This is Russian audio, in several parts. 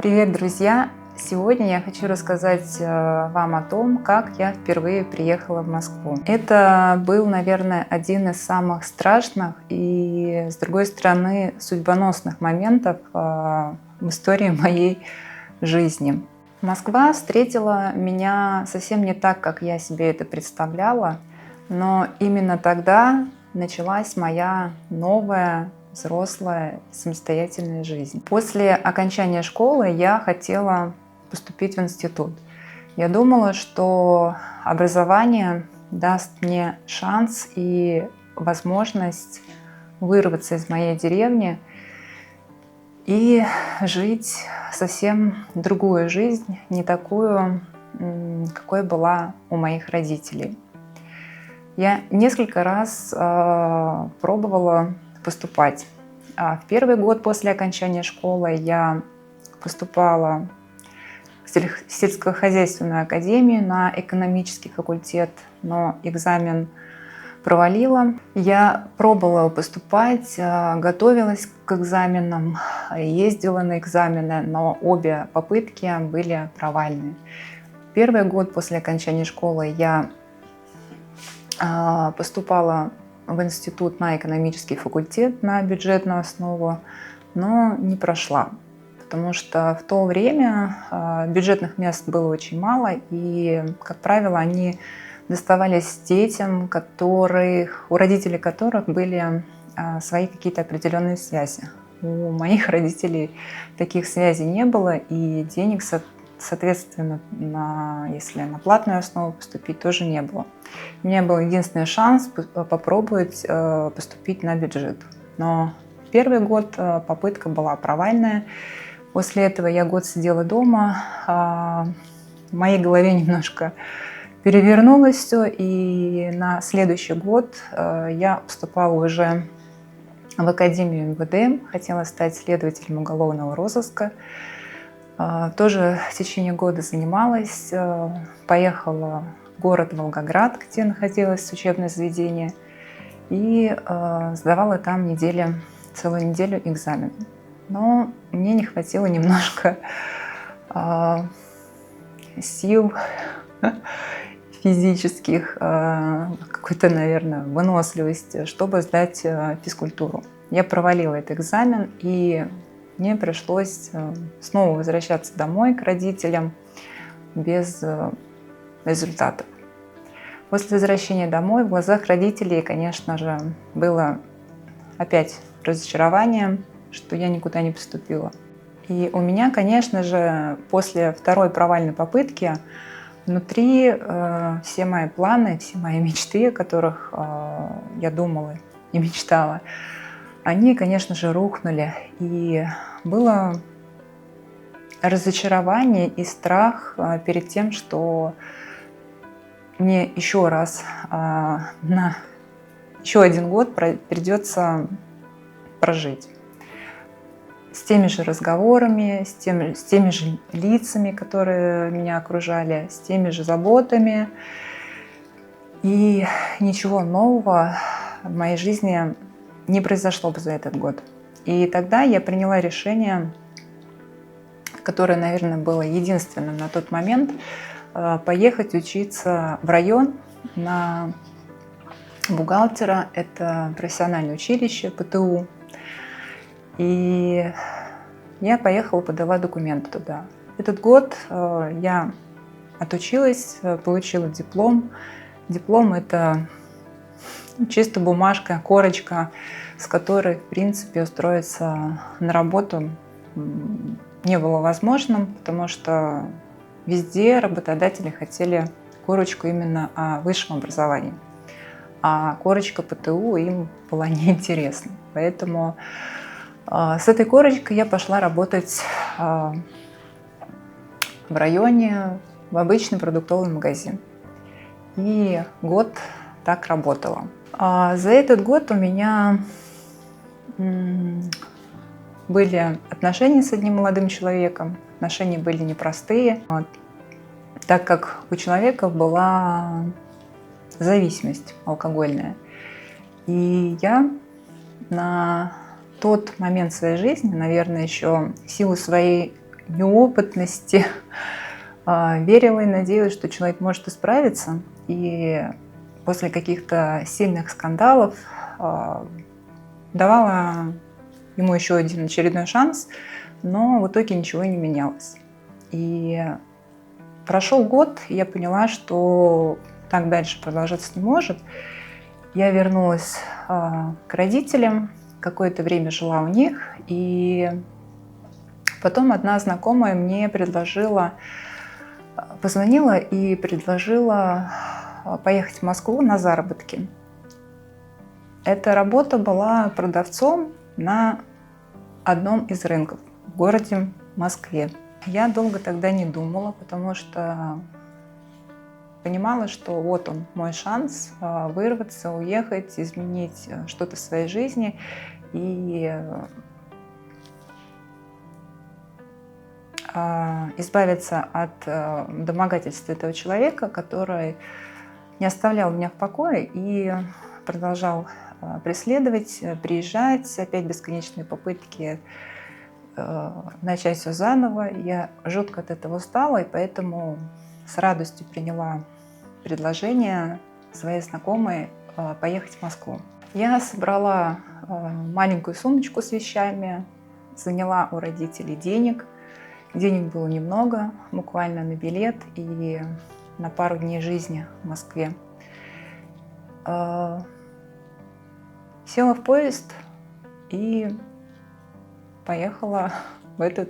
Привет, друзья! Сегодня я хочу рассказать вам о том, как я впервые приехала в Москву. Это был, наверное, один из самых страшных и, с другой стороны, судьбоносных моментов в истории моей жизни. Москва встретила меня совсем не так, как я себе это представляла, но именно тогда началась моя новая взрослая самостоятельная жизнь. После окончания школы я хотела поступить в институт. Я думала, что образование даст мне шанс и возможность вырваться из моей деревни и жить совсем другую жизнь, не такую, какой была у моих родителей. Я несколько раз пробовала поступать. В первый год после окончания школы я поступала в сельскохозяйственную академию на экономический факультет, но экзамен провалила. Я пробовала поступать, готовилась к экзаменам, ездила на экзамены, но обе попытки были провальные. Первый год после окончания школы я поступала в институт на экономический факультет на бюджетную основу, но не прошла, потому что в то время бюджетных мест было очень мало, и, как правило, они доставались детям, у родителей которых были свои какие-то определенные связи. У моих родителей таких связей не было, и денег, соответственно, если на платную основу поступить, тоже не было. У меня был единственный шанс попробовать поступить на бюджет. Но первый год попытка была провальная. После этого я год сидела дома. В моей голове немножко перевернулось все. И на следующий год я поступала уже в Академию МВД. Хотела стать следователем уголовного розыска. Тоже в течение года занималась, поехала в город Волгоград, где находилось учебное заведение, и сдавала там целую неделю экзамен. Но мне не хватило немножко сил физических, какой-то, наверное, выносливости, чтобы сдать физкультуру. Я провалила этот экзамен, и мне пришлось снова возвращаться домой к родителям без результатов. После возвращения домой в глазах родителей, конечно же, было опять разочарование, что я никуда не поступила. И у меня, конечно же, после второй провальной попытки внутри все мои планы, все мои мечты, о которых я думала и мечтала, они, конечно же, рухнули. И было разочарование и страх перед тем, что мне еще раз на еще один год придется прожить. С теми же разговорами, с теми же лицами, которые меня окружали, с теми же заботами. И ничего нового в моей жизни не произошло бы за этот год. И тогда я приняла решение, которое, наверное, было единственным на тот момент, поехать учиться в район на бухгалтера. Это профессиональное училище, ПТУ. И я поехала, подала документы туда. Этот год я отучилась, получила диплом. Диплом – это чисто бумажка, корочка, с которой, в принципе, устроиться на работу не было возможным, потому что везде работодатели хотели корочку именно о высшем образовании. А корочка ПТУ им была неинтересна. Поэтому с этой корочкой я пошла работать в районе в обычный продуктовый магазин. И год так работала. За этот год у меня были отношения с одним молодым человеком. Отношения были непростые, так как у человека была зависимость алкогольная. И я на тот момент своей жизни, наверное, еще в силу своей неопытности верила и надеялась, что человек может исправиться. И после каких-то сильных скандалов давала ему еще один очередной шанс, но в итоге ничего не менялось. И прошел год, и я поняла, что так дальше продолжаться не может. Я вернулась к родителям, какое-то время жила у них, и потом одна знакомая мне позвонила и предложила поехать в Москву на заработки. Эта работа была продавцом на одном из рынков в городе Москве. Я долго тогда не думала, потому что понимала, что вот он, мой шанс вырваться, уехать, изменить что-то в своей жизни и избавиться от домогательства этого человека, который не оставлял меня в покое и продолжал преследовать, приезжать, опять бесконечные попытки начать все заново. Я жутко от этого устала, и поэтому с радостью приняла предложение своей знакомой поехать в Москву. Я собрала маленькую сумочку с вещами, заняла у родителей денег. Денег было немного, буквально на билет и на пару дней жизни в Москве. Села в поезд и поехала в этот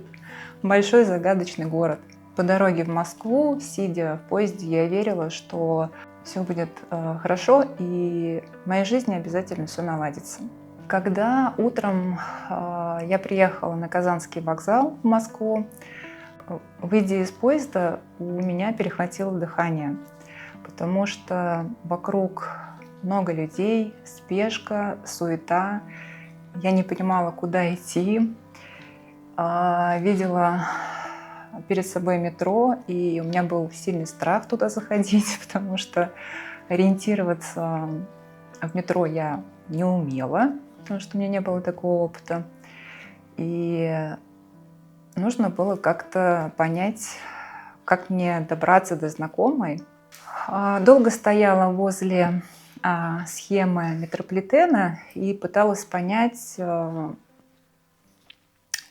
большой загадочный город. По дороге в Москву, сидя в поезде, я верила, что все будет хорошо и в моей жизни обязательно все наладится. Когда утром я приехала на Казанский вокзал в Москву, выйдя из поезда, у меня перехватило дыхание, потому что вокруг много людей, спешка, суета. Я не понимала, куда идти. Видела перед собой метро, и у меня был сильный страх туда заходить, потому что ориентироваться в метро я не умела, потому что у меня не было такого опыта. И нужно было как-то понять, как мне добраться до знакомой. Долго стояла возле схемы метрополитена и пыталась понять,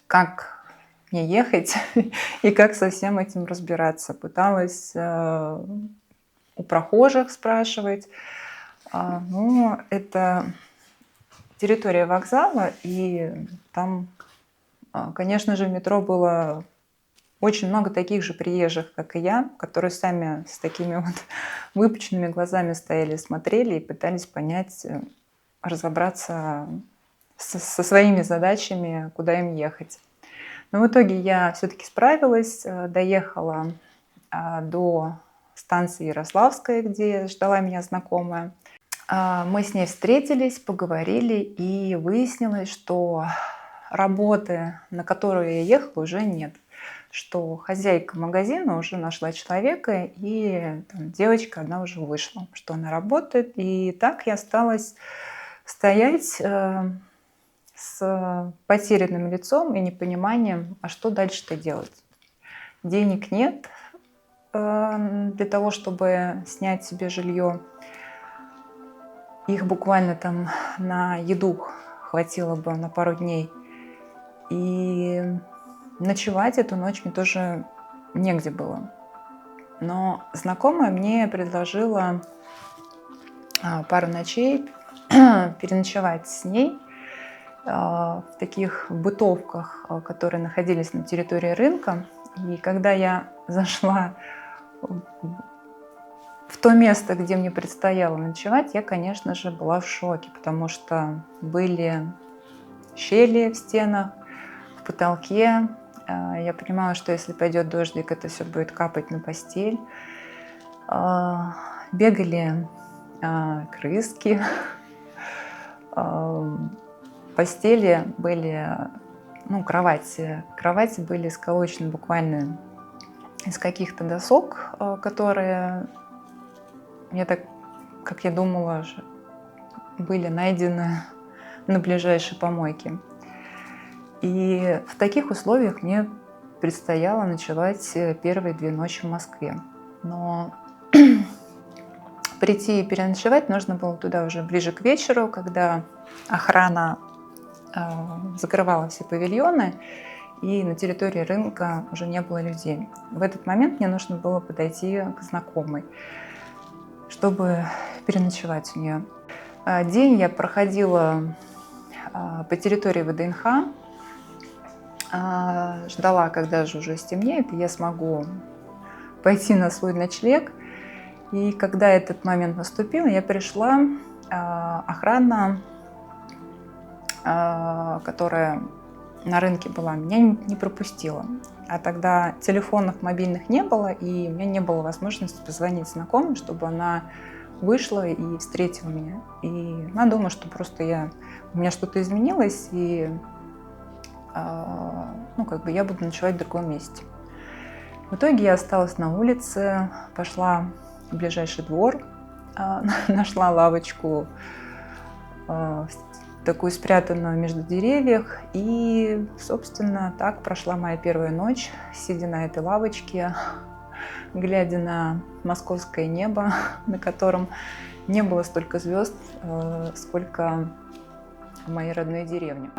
как мне ехать и как со всем этим разбираться. Пыталась у прохожих спрашивать. Ну, это территория вокзала, и там, конечно же, в метро было очень много таких же приезжих, как и я, которые сами с такими вот выпученными глазами стояли, смотрели и пытались понять, разобраться со своими задачами, куда им ехать. Но в итоге я все-таки справилась, доехала до станции Ярославская, где ждала меня знакомая. Мы с ней встретились, поговорили, и выяснилось, что работы, на которую я ехала, уже нет. Что хозяйка магазина уже нашла человека, и там, девочка одна уже вышла, что она работает. И так я осталась стоять с потерянным лицом и непониманием, а что дальше-то делать. Денег нет для того, чтобы снять себе жилье. Их буквально там на еду хватило бы на пару дней. И ночевать эту ночь мне тоже негде было. Но знакомая мне предложила пару ночей переночевать с ней в таких бытовках, которые находились на территории рынка. И когда я зашла в то место, где мне предстояло ночевать, я, конечно же, была в шоке, потому что были щели в стенах, в потолке. Я понимала, что если пойдет дождик, это все будет капать на постель. Бегали крыски. Постели были, кровати были сколочены буквально из каких-то досок, которые, как я думала, были найдены на ближайшей помойке. И в таких условиях мне предстояло ночевать первые 2 ночи в Москве. Но прийти и переночевать нужно было туда уже ближе к вечеру, когда охрана закрывала все павильоны, и на территории рынка уже не было людей. В этот момент мне нужно было подойти к знакомой, чтобы переночевать у нее. День я проходила по территории ВДНХ, ждала, когда же уже стемнеет, и я смогу пойти на свой ночлег. И когда этот момент наступил, я пришла, охрана, которая на рынке была, меня не пропустила. А тогда телефонов мобильных не было, и у меня не было возможности позвонить знакомой, чтобы она вышла и встретила меня. И она думала, что просто у меня что-то изменилось, и я буду ночевать в другом месте. В итоге я осталась на улице, пошла в ближайший двор, нашла лавочку, такую спрятанную между деревьев. И, собственно, так прошла моя первая ночь, сидя на этой лавочке, глядя на московское небо, на котором не было столько звезд, сколько в моей родной деревне.